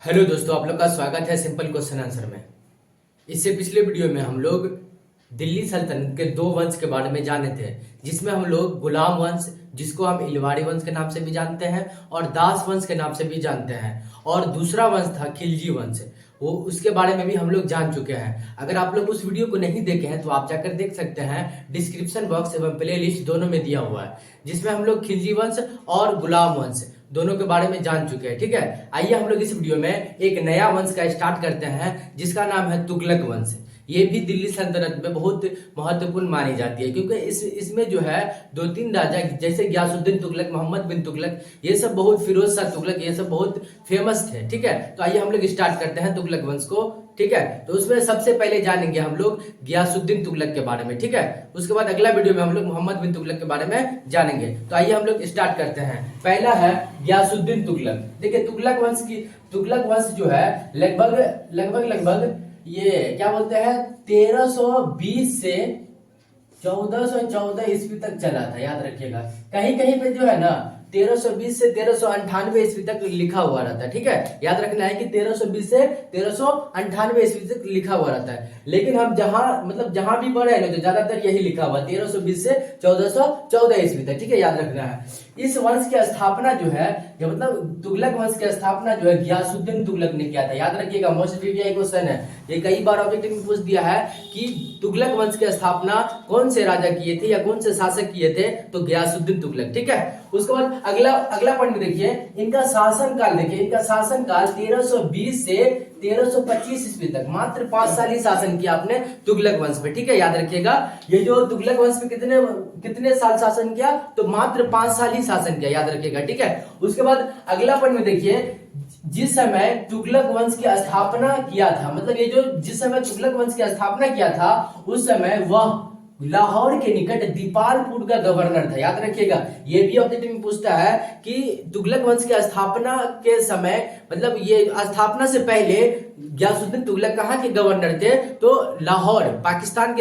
Hello दोस्तों, आप लोग का स्वागत है सिंपल क्वेश्चन आंसर में। इससे पिछले वीडियो में हम लोग दिल्ली सल्तनत के दो वंश के बारे में जाने थे, जिसमें हम लोग गुलाम वंश, जिसको हम इलवाड़ी वंश के नाम से भी जानते हैं और दास वंश के नाम से भी जानते हैं, और दूसरा वंश था खिलजी वंश, वो उसके बारे में भी हम लोग जान चुके हैं। अगर आप लोग उस वीडियो को नहीं देखे हैं तो आप जाकर देख सकते हैं, डिस्क्रिप्शन बॉक्स एवं प्ले लिस्ट दोनों में दिया हुआ है, जिसमें हम लोग खिलजी वंश और गुलाम वंश दोनों के बारे में जान चुके हैं। ठीक है, आइए हम लोग इस वीडियो में एक नया वंश का स्टार्ट करते हैं, जिसका नाम है तुगलक वंश। ये भी दिल्ली सल्तनत में बहुत महत्वपूर्ण मानी जाती है, क्योंकि इसमें जो है दो तीन राजा जैसे गयासुद्दीन तुगलक, मोहम्मद बिन तुगलक, ये सब बहुत, फिरोज शाह तुगलक, ये सब बहुत फेमस थे। ठीक है, तो आइए हम लोग स्टार्ट करते हैं तुगलक वंश को। ठीक है, तो उसमें सबसे पहले जानेंगे हम लोग गयासुद्दीन तुगलक के बारे में। ठीक है, उसके बाद अगला वीडियो में हम लोग मोहम्मद बिन तुगलक के बारे में जानेंगे। तो आइए हम लोग स्टार्ट करते हैं। पहला है गयासुद्दीन तुगलक। देखिए, तुगलक वंश जो है लगभग ये क्या बोलते हैं 1320 से 1414 ईस्वी तक चला था। याद रखिएगा, कहीं कहीं पे जो है ना 1320 से 1398 ईस्वी तक लिखा हुआ रहता है। ठीक है, याद रखना है कि 1320 से 1398 ईस्वी तक लिखा हुआ रहता है। लेकिन हम जहां भी पढ़े ना तो ज्यादातर यही लिखा हुआ 1320 से 1414 ईस्वी तक। ठीक है, याद रखना है। इस वंश की स्थापना जो है, तुगलक वंश की स्थापना जो है गयासुद्दीन तुगलक ने किया था। याद रखिएगा, मोस्ट प्रीवियस क्वेश्चन है ये, कई बार ऑब्जेक्टिव में पूछ दिया है कि तुगलक वंश की स्थापना कौन से राजा किए थे या कौन से शासक किए थे, तो गयासुद्दीन तुगलक। ठीक है, उसके बाद अगला पॉइंट देखिए, इनका शासन काल देखिए। इनका शासन काल 1320 से 1325 ईस्वी तक, मात्र 5 साल ही शासन किया आपने तुगलक वंश पे। ठीक है, याद रखिएगा, ये जो तुगलक वंश पे कितने साल शासन किया, तो मात्र 5 साल ही शासन किया। याद रखिएगा, ठीक है। उसके बाद अगला पॉइंट में देखिए, जिस समय तुगलक वंश की स्थापना किया था, जिस समय तुगलक वंश की स्थापना किया था, उस समय वह लाहौर के निकट दीपालपुर का गवर्नर था। याद रखिएगा, ये भी ऑब्जेक्टिव में पूछता है कि तुगलक वंश की स्थापना के समय, ये स्थापना से पहले गयासुद्दीन तुगलक कहाँ के गवर्नर थे, तो लाहौर, पाकिस्तान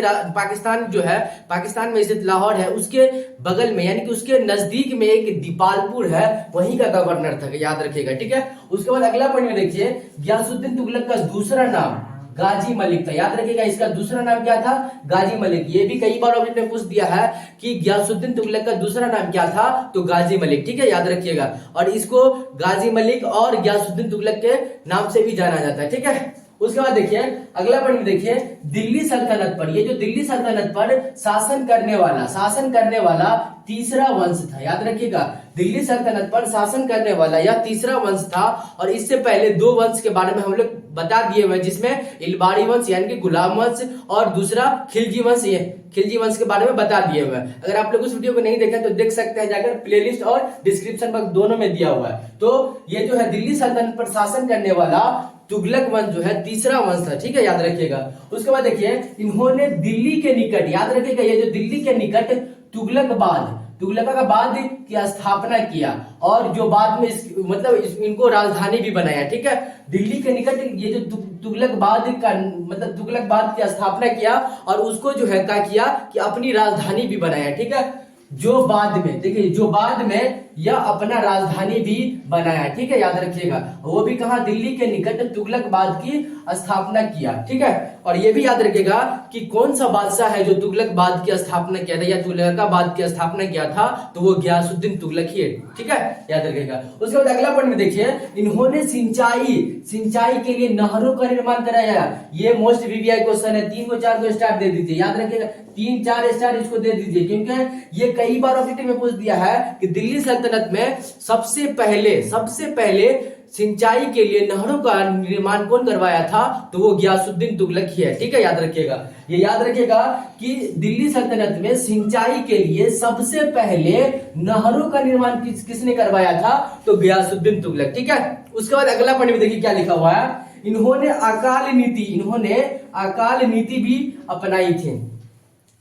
जो है, पाकिस्तान में स्थित लाहौर है, उसके बगल में यानी कि उसके नजदीक में एक दीपालपुर है, वहीं का गवर्नर था। याद रखिएगा, ठीक है। उसके बाद अगला पॉइंट में देखिए, गयासुद्दीन तुगलक का दूसरा नाम गाजी मलिक था। याद रखिएगा, इसका दूसरा नाम क्या था, गाजी मलिक। ये भी कई बार ऑब्जेक्टिव में पूछ दिया है कि गयासुद्दीन तुगलक का दूसरा नाम क्या था, तो गाजी मलिक। ठीक है, याद रखिएगा, और इसको गाजी मलिक और गयासुद्दीन तुगलक के नाम से भी जाना जाता है। ठीक है, उसके बाद देखिए अगला पॉइंट देखिए, दिल्ली सल्तनत पर, ये जो दिल्ली सल्तनत पर शासन करने वाला तीसरा वंश था। याद रखिएगा, दिल्ली सल्तनत पर शासन करने वाला यह तीसरा वंश था, और इससे पहले दो वंश के बारे में हम लोग बता दिए हुए, जिसमें इलबाड़ी वंश यानी कि गुलाम वंश और दूसरा खिलजी वंश के बारे में बता दिए हुए हैं। अगर आप लोग उस वीडियो को नहीं देखे तो देख सकते हैं जाकर, प्लेलिस्ट और डिस्क्रिप्शन बॉक्स दोनों में दिया हुआ है। तो ये जो है दिल्ली सल्तनत पर शासन करने वाला तुगलक वंश जो है तीसरा वंश था। ठीक है, याद रखिएगा। उसके बाद देखिए, इन्होंने दिल्ली के निकट, याद रखिएगा, ये जो दिल्ली के निकट तुगलकाबाद की स्थापना किया, और जो बाद में इनको राजधानी भी बनाया। ठीक है, दिल्ली के निकट ये जो तुगलकाबाद की स्थापना किया, और उसको जो है क्या किया कि अपनी राजधानी भी बनाया। ठीक है, जो बाद में यह अपना राजधानी भी बनाया। ठीक है, याद रखिएगा, वो भी कहा, दिल्ली के निकट तुगलकाबाद की स्थापना किया। ठीक है, और ये भी याद रखिएगा कि कौन सा बादशाह है जो तुगलकाबाद की स्थापना किया था या तुगलकाबाद की स्थापना किया था, तो वो गयासुद्दीन तुगलक ही है। ठीक है, याद रखिएगा। उसके बाद अगला पॉइंट में देखिए, इन्होंने सिंचाई के लिए नहरों का निर्माण कराया। ये मोस्ट वीवीआई क्वेश्चन है, 3 को 4 को स्टार दे दीजिए। याद रखिएगा, 3-4 स्टार इसको दे दीजिए, क्योंकि ये कई बार ऑब्जेक्टिव में पूछ दिया है कि दिल्ली सल्तनत में सबसे पहले सिंचाई के लिए नहरों का निर्माण कौन करवाया था, तो वो गयासुद्दीन तुगलक ही है। ठीक है, याद रखिएगा कि दिल्ली सल्तनत में सिंचाई के लिए सबसे पहले नहरों का निर्माण किसने करवाया था, तो गयासुद्दीन तुगलक। ठीक है, उसके बाद अगला पॉइंट में देखिए क्या लिखा हुआ है, इन्होंने अकाल नीति भी अपनाई थी।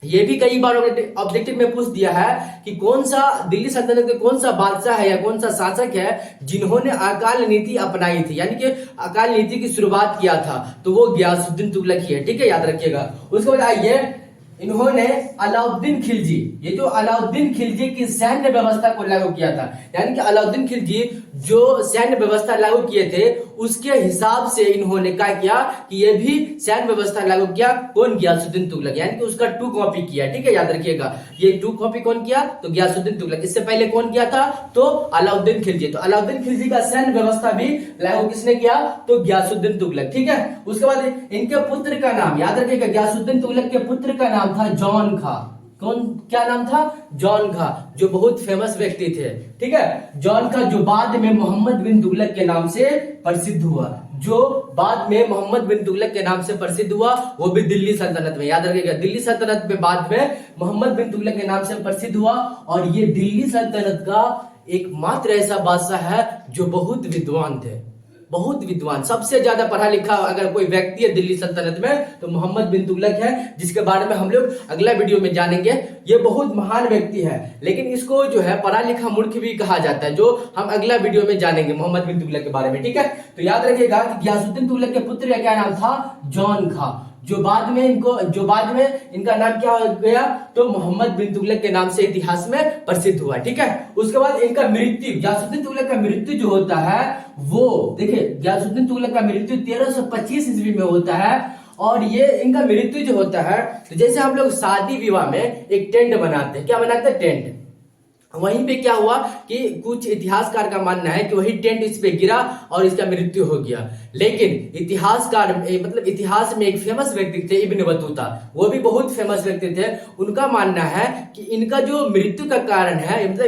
ये भी कई बार ऑब्जेक्टिव में पूछ दिया है कि कौन सा दिल्ली सल्तनत के कौन सा बादशाह है या कौन सा शासक है जिन्होंने अकाल नीति अपनाई थी, यानी कि अकाल नीति की शुरुआत किया था, तो वो गयासुद्दीन तुगलक ही है। ठीक है, याद रखिएगा। उसके बाद आइए इन्होंने अलाउद्दीन खिलजी, ये जो अलाउद्दीन खिलजी की सैन्य व्यवस्था को लागू किया था, यानी कि अलाउद्दीन खिलजी जो सैन्य व्यवस्था लागू किए थे उसके हिसाब से इन्होंने क्या किया कि ये भी सैन्य व्यवस्था लागू किया। कौन? गियासुद्दीन तुगलक, यानी कि उसका 2 कॉपी किया। ठीक है, याद रखिएगा, ये 2 कॉपी कौन किया? तो गियासुद्दीन तुगलक। इससे पहले कौन किया था? तो अलाउद्दीन खिलजी। तो अलाउद्दीन खिलजी का सैन्य व्यवस्था भी लागू किसने किया? तो गियासुद्दीन तुगलक। ठीक है, उसके बाद इनके पुत्र का नाम याद रखिएगा, गियासुद्दीन तुगलक के पुत्र का नाम था जॉन खा। कौन? क्या नाम था? जॉन खा, जो बहुत फेमस व्यक्ति थे। ठीक है, जॉन खा जो बाद में मोहम्मद बिन तुगलक के नाम से प्रसिद्ध हुआ, जो बाद में मोहम्मद बिन तुगलक के नाम से प्रसिद्ध हुआ, वो भी दिल्ली सल्तनत में। याद रखिएगा, दिल्ली सल्तनत में बाद में मोहम्मद बिन तुगलक के नाम से प्रसिद्ध हुआ। और ये दिल्ली सल्तनत का एकमात्र ऐसा बादशाह है जो बहुत विद्वान थे, बहुत विद्वान, सबसे ज्यादा पढ़ा लिखा अगर कोई व्यक्ति है दिल्ली सल्तनत में तो मोहम्मद बिन तुगलक है, जिसके बारे में हम लोग अगला वीडियो में जानेंगे। ये बहुत महान व्यक्ति है, लेकिन इसको जो है पढ़ा लिखा मूर्ख भी कहा जाता है, जो हम अगला वीडियो में जानेंगे मोहम्मद बिन तुगलक के बारे में। ठीक है, तो याद रखिएगा कि गियासुद्दीन तुगलक के पुत्र का क्या नाम था? जॉन खा, जो बाद में इनका नाम क्या हो गया? तो मोहम्मद बिन तुगलक के नाम से इतिहास में प्रसिद्ध हुआ। ठीक है, उसके बाद इनका मृत्यु, गियासुद्दीन तुगलक का मृत्यु जो होता है वो देखिए, गियासुद्दीन तुगलक का मृत्यु 1325 ईस्वी में होता है। और ये इनका मृत्यु जो होता है, तो जैसे हम लोग शादी विवाह में एक टेंट बनाते हैं, क्या बनाते हैं? टेंट। वहीं पे क्या हुआ कि कुछ इतिहासकार का मानना है कि वही टेंट इस पे गिरा और इसका मृत्यु हो गया। लेकिन इतिहासकार मतलब इतिहास में एक फेमस व्यक्ति थे इब्न बतूता, वो भी बहुत फेमस व्यक्ति थे। उनका मानना है कि इनका जो मृत्यु का कारण है, मतलब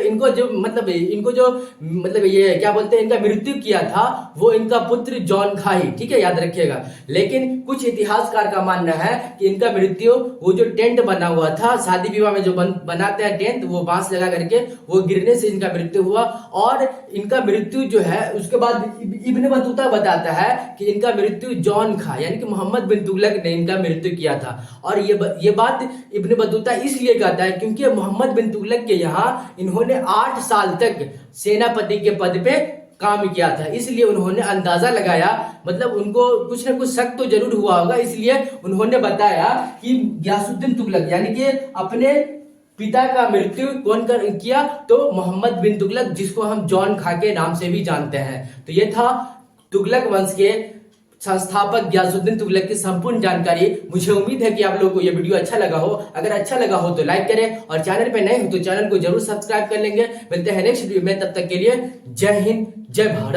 इनको जो ये क्या बोलते हैं, इनका मृत्यु किया था वो इनका पुत्र जॉन खा ही। ठीक है, याद रखिएगा। लेकिन कुछ इतिहासकार का मानना है कि इनका मृत्यु वो जो टेंट बना हुआ था शादी विवाह में जो बनाते हैं टेंट, वो बांस लगा करके, वो गिरने से इनका मृत्यु हुआ। और इनका मृत्यु जो है उसके बाद इब्न बतूता बताता है कि इनका मृत्यु जॉन खा यानी कि मोहम्मद बिन तुगलक ने इनका मृत्यु किया था। और ये बात इब्न बतूता इसलिए कहता है क्योंकि मोहम्मद बिन तुगलक के यहाँ इन्होंने 8 साल तक सेनापति के पद पे काम किया था, इसलिए उन्होंने अंदाजा लगाया, मतलब उनको कुछ ना कुछ शक तो जरूर हुआ होगा, इसलिए उन्होंने बताया कि गियासुद्दीन तुगलक यानी कि अपने पिता का मृत्यु कौन किया? तो मोहम्मद बिन तुगलक, जिसको हम जॉन खा के नाम से भी जानते हैं। तो ये था तुगलक वंश के संस्थापक गियासुद्दीन तुगलक की संपूर्ण जानकारी। मुझे उम्मीद है कि आप लोगों को यह वीडियो अच्छा लगा हो। अगर अच्छा लगा हो तो लाइक करें, और चैनल पे नए हो तो चैनल को जरूर सब्सक्राइब कर लेंगे। मिलते हैं नेक्स्ट वीडियो में, तब तक के लिए जय हिंद, जय भारत।